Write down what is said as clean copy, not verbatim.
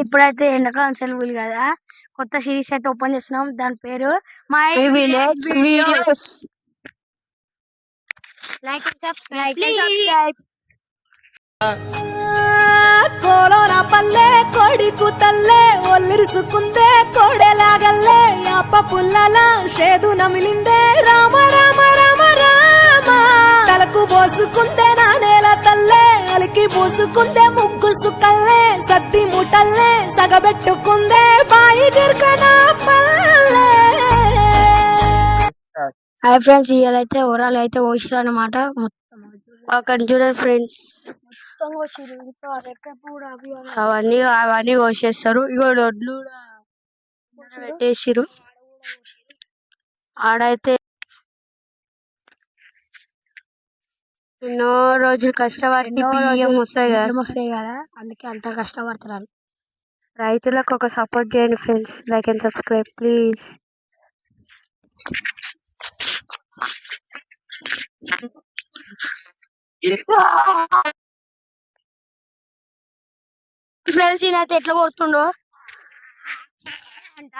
ఇప్పుడైతే ఎండాకాలం సెలవులు కదా, కొత్త సిరీస్ అయితే ఓపెన్ చేస్తున్నాం. దాని పేరు my village videos. Like and subscribe. కోలోన పల్లె కొడికు తల్లే ఒల్లిరుసుకుందే కోడెలాగల్లే అప్ప పుల్లల షేదు నమిలిందే రామ రామ రామ రామ తలకు పోసుకుందే నా నేల తల్లే అలికి పూసుకుందే ముగ్గు సుక్కల్లే సత్తి ముటల్లే సగబెట్టుకుందే బాయి గిర్కన పల్లె. హాయ్ ఫ్రెండ్స్, ఇవాళైతే ఓవరాల్ అయితే ఓషిరు అనమాట. అక్కడ చూడండి ఫ్రెండ్స్, అవన్నీ కోసేస్తారు. ఇగో దొడ్లు పెట్టేసిరు. ఆడైతే ఎన్నో రోజులు కష్టపడి బియ్యం వస్తాయి కదా, అందుకే అంత కష్టపడతారు. రైతులకు ఒక సపోర్ట్ చేయండి friends. Like and subscribe please. Friends, ఈయనైతే ఎట్లా కొడుతుండో అంట.